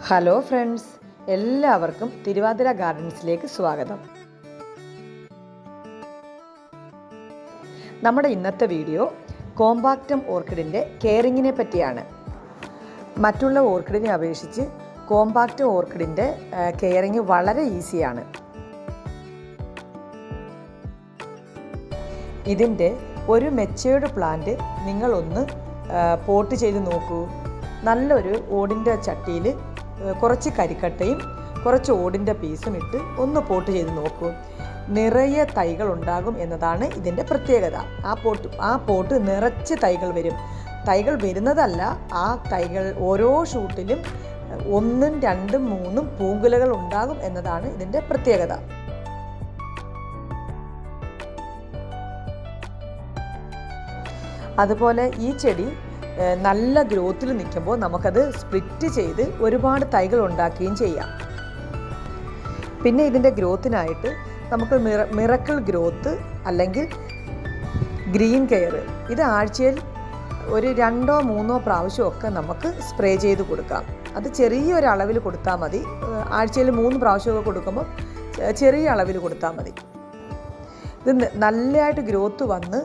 Hello friends, എല്ലാവർക്കും തിരുവാതിര ഗാർഡൻസിലേക്ക് സ്വാഗതം. നമ്മുടെ ഇന്നത്തെ വീഡിയോ കോമ്പാക്റ്റം ഓർക്കിഡിൻ്റെ കെയറിങ്ങിനെ പറ്റിയാണ്. മറ്റുള്ള ഓർക്കിഡിനെ അപേക്ഷിച്ച് കോമ്പാക്റ്റം ഓർക്കിഡിൻ്റെ കെയറിങ് വളരെ ഈസിയാണ്. ഇതിൻ്റെ ഒരു മെച്ചേർഡ് പ്ലാന്റ് നിങ്ങളൊന്ന് പോട്ട് ചെയ്ത് നോക്കൂ. നല്ലൊരു ഓടിൻ്റെ ചട്ടിയിൽ കുറച്ച് കരിക്കട്ടയും കുറച്ച് ഓടിൻ്റെ പീസും ഇട്ട് ഒന്ന് പോട്ട് ചെയ്ത് നോക്കൂ. നിറയെ തൈകൾ ഉണ്ടാകും എന്നതാണ് ഇതിൻ്റെ പ്രത്യേകത. ആ പോട്ട് നിറച്ച് തൈകൾ വരും. തൈകൾ വരുന്നതല്ല, ആ തൈകൾ ഓരോ ഷൂട്ടിലും 1, 2, 3 പൂങ്കുലകൾ ഉണ്ടാകും എന്നതാണ് ഇതിൻ്റെ പ്രത്യേകത. അതുപോലെ ഈ ചെടി നല്ല ഗ്രോത്തിൽ നിൽക്കുമ്പോൾ നമുക്കത് സ്പ്ലിറ്റ് ചെയ്ത് ഒരുപാട് തൈകൾ ഉണ്ടാക്കുകയും ചെയ്യാം. പിന്നെ ഇതിൻ്റെ ഗ്രോത്തിനായിട്ട് നമുക്ക് മിറക്കിൾ ഗ്രോത്ത് അല്ലെങ്കിൽ ഗ്രീൻ കെയർ ഇത് ആഴ്ചയിൽ ഒരു 2 or 3 പ്രാവശ്യമൊക്കെ നമുക്ക് സ്പ്രേ ചെയ്ത് കൊടുക്കാം. അത് ചെറിയൊരു അളവിൽ കൊടുത്താൽ മതി. ആഴ്ചയിൽ 3 പ്രാവശ്യമൊക്കെ കൊടുക്കുമ്പോൾ ചെറിയ അളവിൽ കൊടുത്താൽ മതി. ഇത് നല്ലതായിട്ട് ഗ്രോത്ത് വന്ന്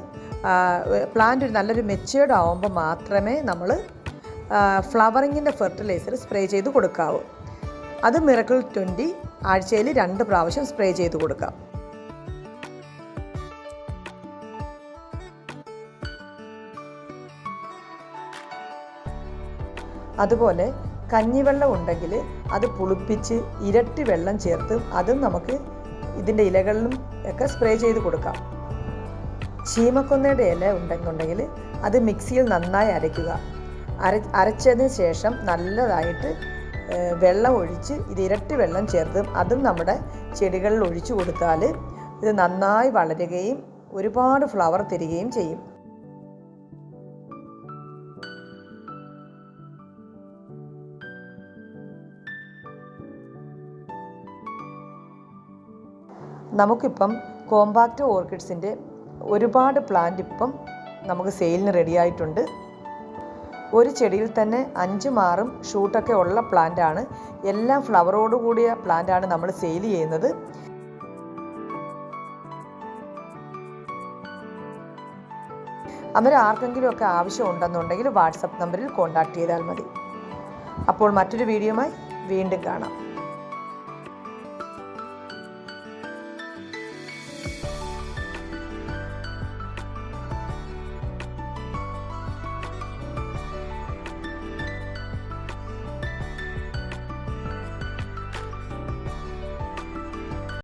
പ്ലാന്റ് നല്ലൊരു മെച്ചേർഡ് ആവുമ്പോൾ മാത്രമേ നമ്മൾ ഫ്ലവറിങ്ങിൻ്റെ ഫെർട്ടിലൈസർ സ്പ്രേ ചെയ്ത് കൊടുക്കാവൂ. അത് മിറക്കിൾ 20 ആഴ്ചയിൽ 2 പ്രാവശ്യം സ്പ്രേ ചെയ്ത് കൊടുക്കാം. അതുപോലെ കഞ്ഞിവെള്ളം ഉണ്ടെങ്കിൽ അത് പുളിപ്പിച്ച് ഇരട്ടി വെള്ളം ചേർത്ത് അതും നമുക്ക് ഇതിൻ്റെ ഇലകളിലും ഒക്കെ സ്പ്രേ ചെയ്ത് കൊടുക്കാം. ചീമക്കൊന്നയുടെ ഇല ഉണ്ടെന്നുണ്ടെങ്കിൽ അത് മിക്സിയിൽ നന്നായി അരയ്ക്കുക. അരച്ചതിന് ശേഷം നല്ലതായിട്ട് വെള്ളം ഒഴിച്ച് ഇത് ഇരട്ടി വെള്ളം ചേർത്ത് അതും നമ്മുടെ ചെടികളിൽ ഒഴിച്ചു കൊടുത്താൽ ഇത് നന്നായി വളരുകയും ഒരുപാട് ഫ്ലവർ തരികയും ചെയ്യും. നമുക്കിപ്പം കോമ്പാക്റ്റ് ഓർക്കിഡ്സിൻ്റെ ഒരുപാട് പ്ലാന്റ് ഇപ്പം നമുക്ക് സെയിലിന് റെഡി ആയിട്ടുണ്ട്. ഒരു ചെടിയിൽ തന്നെ 5, 6 ഷൂട്ടൊക്കെ ഉള്ള പ്ലാന്റാണ്. എല്ലാം ഫ്ലവറോട് കൂടിയ പ്ലാന്റാണ് നമ്മൾ സെയിൽ ചെയ്യുന്നത്. അന്നേരം ആർക്കെങ്കിലും ഒക്കെ ആവശ്യം ഉണ്ടെന്നുണ്ടെങ്കിൽ വാട്സപ്പ് നമ്പറിൽ കോൺടാക്റ്റ് ചെയ്താൽ മതി. അപ്പോൾ മറ്റൊരു വീഡിയോയുമായി വീണ്ടും കാണാം.